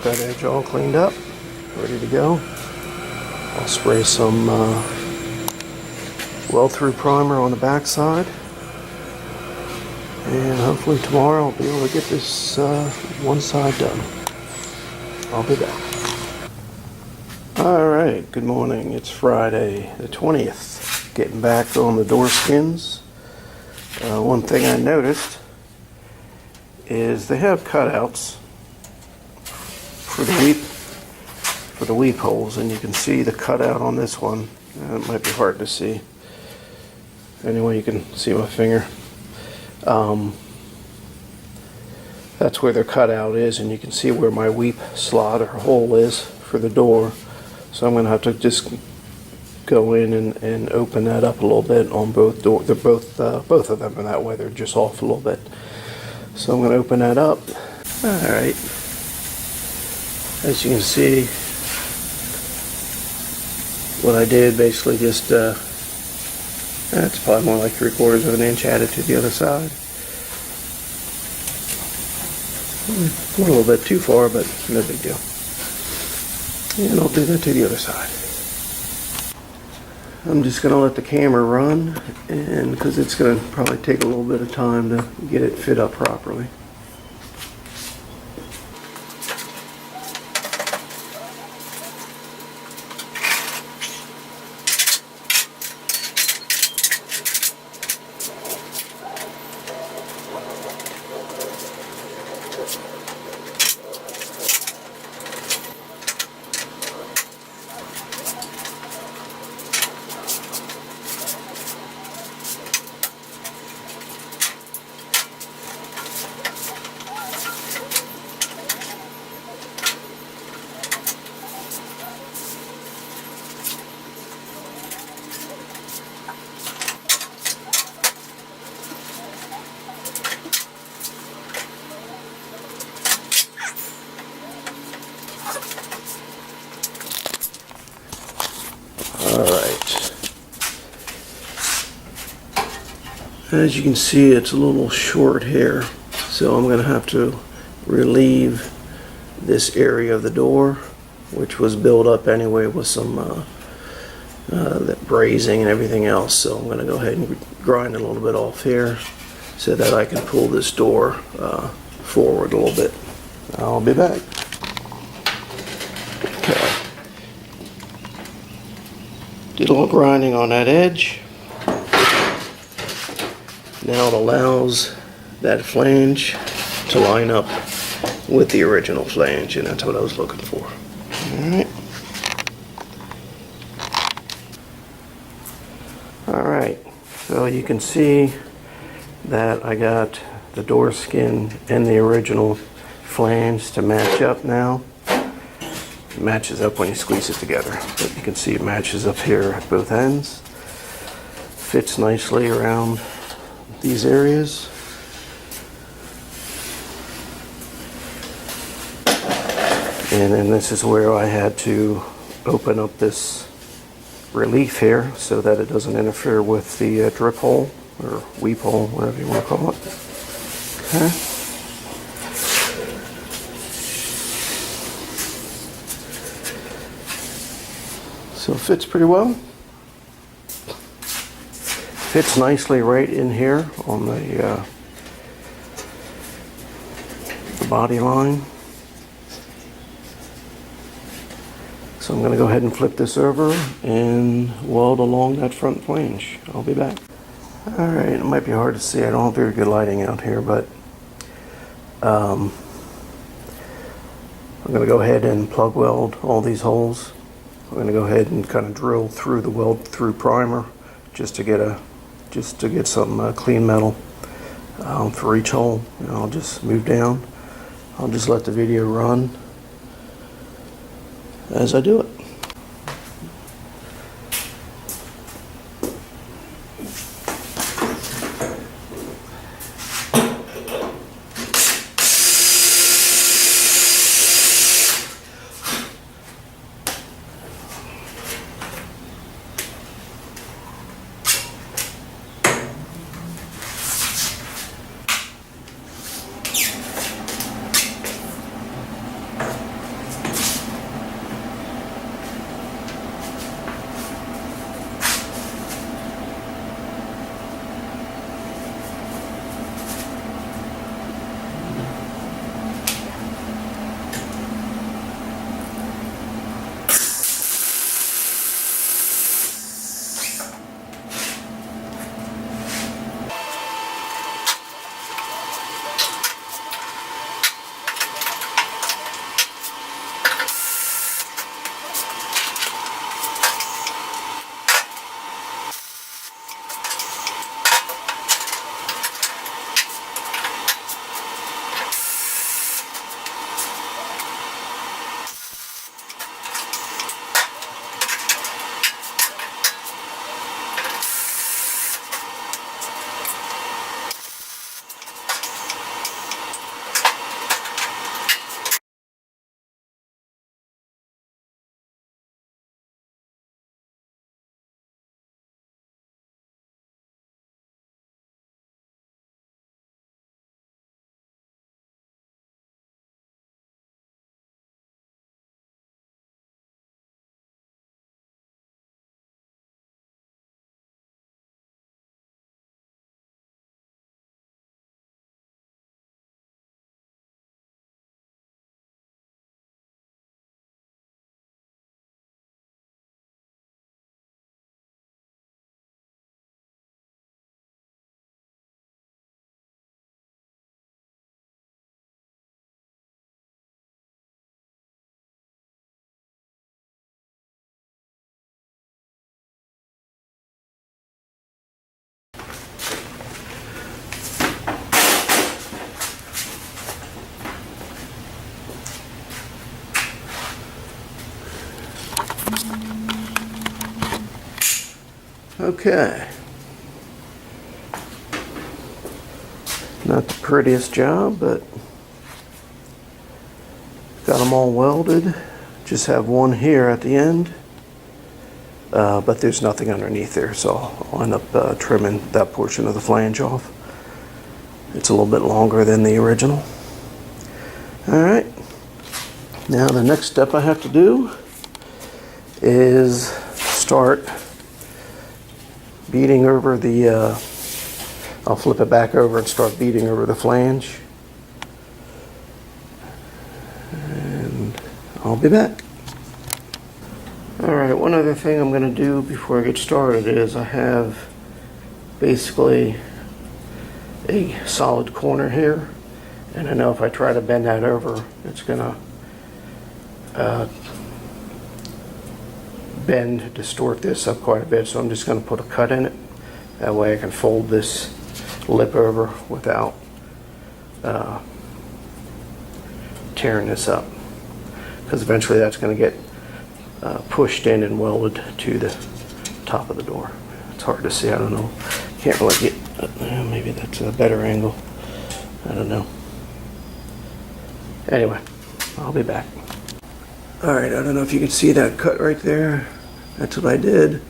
got that edge all cleaned up, ready to go. I'll spray some weld-through primer on the back side, and hopefully tomorrow I'll be able to get this one side done. I'll be back. Alright, good morning. It's Friday the 20th. Getting back on the door skins. One thing I noticed is they have cutouts for the weep holes, and you can see the cutout on this one. It might be hard to see. Anyway, you can see my finger. That's where the cutout is, and you can see where my weep slot or hole is for the door. So I'm going to have to just go in and open that up a little bit on both doors. They're both of them, and that way they're just off a little bit. So I'm going to open that up. Alright. As you can see, what I did basically just, that's probably more like 3/4 of an inch added to the other side. A little bit too far, but no big deal. And I'll do that to the other side. I'm just going to let the camera run, and because it's going to probably take a little bit of time to get it fit up properly. Alright, as you can see, it's a little short here, so I'm going to have to relieve this area of the door, which was built up anyway with some brazing and everything else. So I'm going to go ahead and grind a little bit off here so that I can pull this door forward a little bit. I'll be back. Okay. Did a little grinding on that edge. Now it allows that flange to line up with the original flange, and that's what I was looking for. Alright. Alright, so you can see that I got the door skin and the original flange to match up now. It matches up when you squeeze it together, but you can see it matches up here at both ends. Fits nicely around these areas. And then this is where I had to open up this relief here so that it doesn't interfere with the drip hole or weep hole, whatever you want to call it. Okay. So it fits pretty well. Fits nicely right in here on the body line. So I'm going to go ahead and flip this over and weld along that front flange. I'll be back. Alright, it might be hard to see. I don't have very good lighting out here, but I'm going to go ahead and plug weld all these holes. I'm going to go ahead and kind of drill through the weld through primer just to get some clean metal for each hole. And I'll just move down. I'll just let the video run as I do it. Okay. Not the prettiest job, but got them all welded. Just have one here at the end, but there's nothing underneath there, so I'll end up trimming that portion of the flange off. It's a little bit longer than the original. Alright, now the next step I have to do is start beating over the, I'll flip it back over and start beating over the flange. And I'll be back. Alright, one other thing I'm going to do before I get started is I have basically a solid corner here, and I know if I try to bend that over, it's going to distort this up quite a bit, so I'm just going to put a cut in it. That way I can fold this lip over without tearing this up, because eventually that's going to get pushed in and welded to the top of the door. It's hard to see, I don't know. Can't really get, maybe that's a better angle. I don't know. Anyway, I'll be back. Alright, I don't know if you can see that cut right there. That's what I did.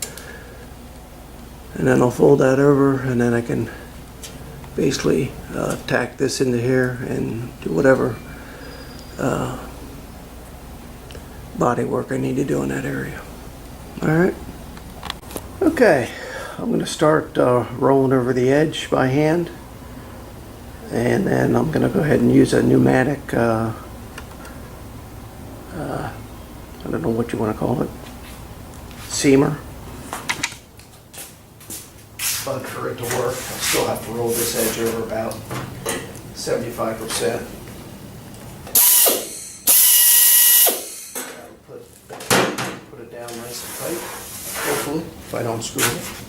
And then I'll fold that over, and then I can basically tack this into here and do whatever body work I need to do in that area. Alright. Okay, I'm going to start rolling over the edge by hand. And then I'm going to go ahead and use a pneumatic, I don't know what you want to call it, seamer. But for it to work, I still have to roll this edge over about 75%. Put it down nice and tight, hopefully, if I don't screw it.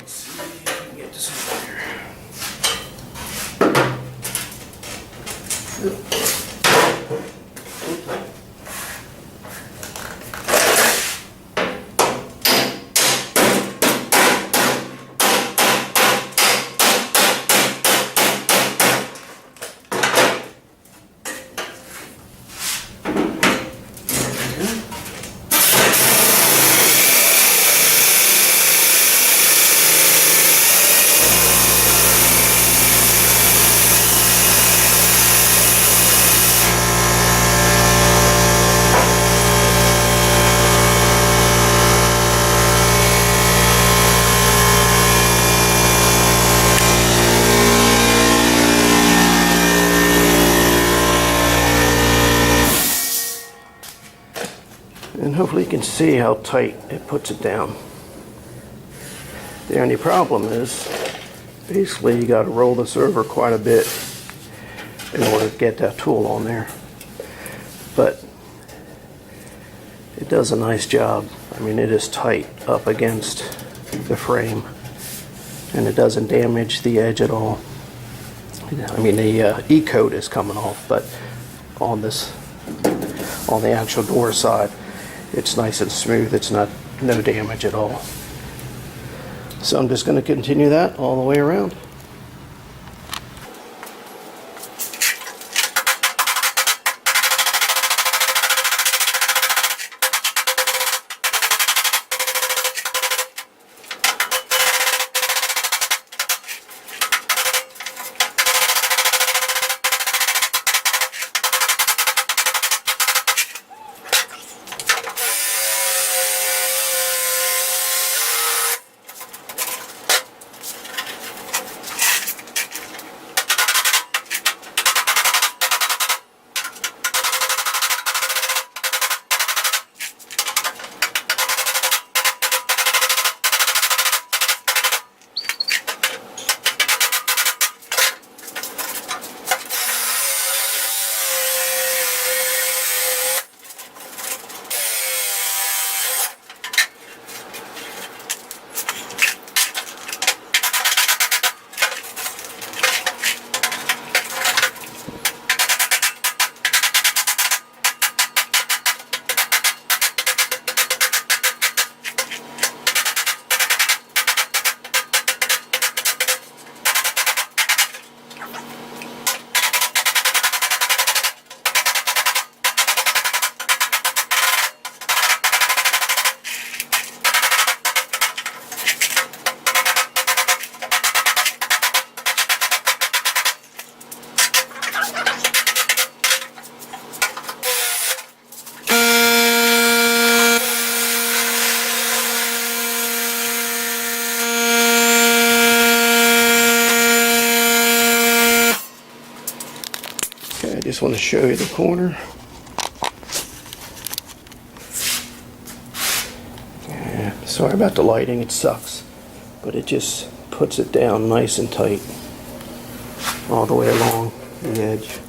Let's see if I can get this over here. And hopefully you can see how tight it puts it down. The only problem is, basically you got to roll this over quite a bit in order to get that tool on there. But it does a nice job. I mean, it is tight up against the frame, and it doesn't damage the edge at all. I mean, the E-coat is coming off, but on this, on the actual door side, it's nice and smooth. It's no damage at all. So I'm just going to continue that all the way around. just want to show you the corner. Yeah, sorry about the lighting, it sucks. But it just puts it down nice and tight all the way along the edge.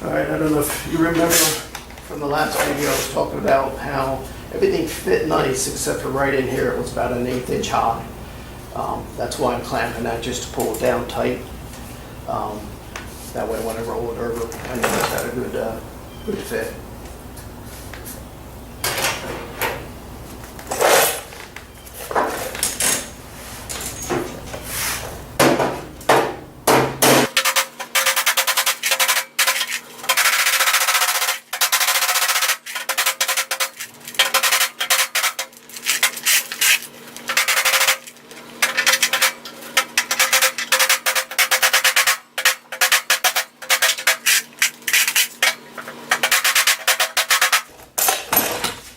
Alright, I don't know if you remember from the last video I was talking about how everything fit nice except for right in here it was about an 1/8 inch high. That's why I'm clamping that, just to pull it down tight. That way when I roll it over I know it's got a good fit.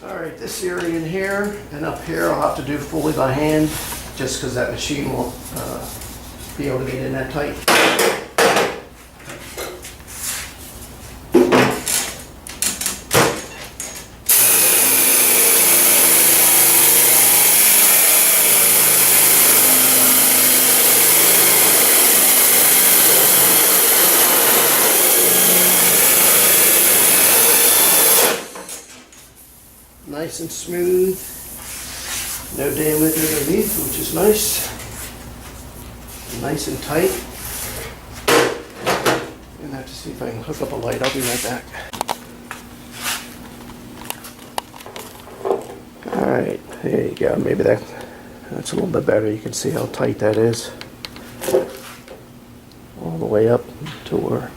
Alright, this area in here and up here I'll have to do fully by hand just because that machine won't be able to get in that tight. Nice and smooth, no damage underneath, which is nice. Nice and tight. I'm gonna have to see if I can hook up a light. I'll be right back. Alright, there you go. Maybe that's a little bit better. You can see how tight that is. All the way up to where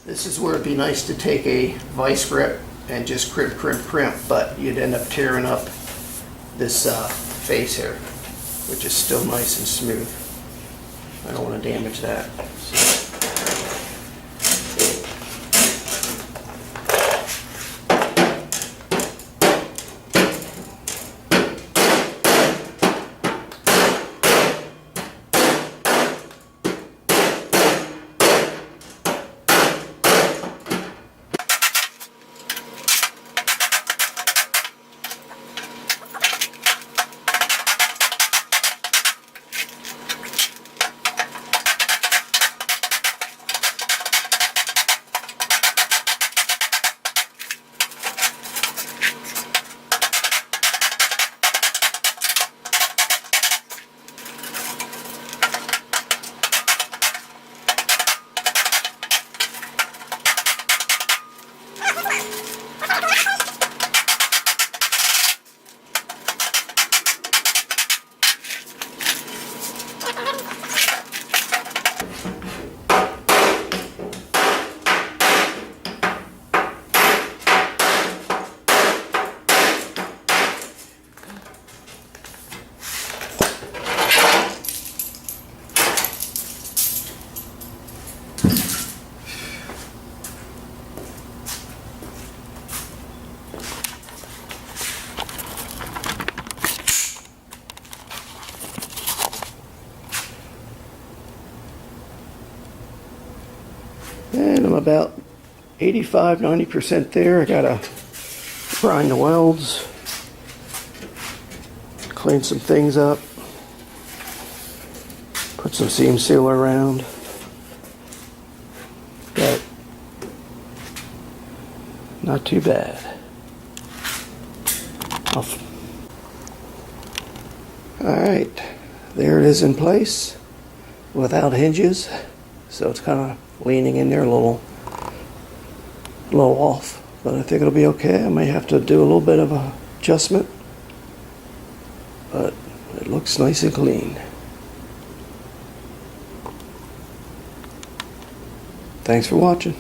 This is where it'd be nice to take a vice grip and just crimp, but you'd end up tearing up this face here, which is still nice and smooth. I don't want to damage that. And I'm about 85–90% there. I gotta grind the welds, clean some things up, put some seam sealer around. But not too bad. Alright, there it is in place without hinges. So it's kind of leaning in there a little off, but I think it'll be okay. I may have to do a little bit of a adjustment, but it looks nice and clean. Thanks for watching.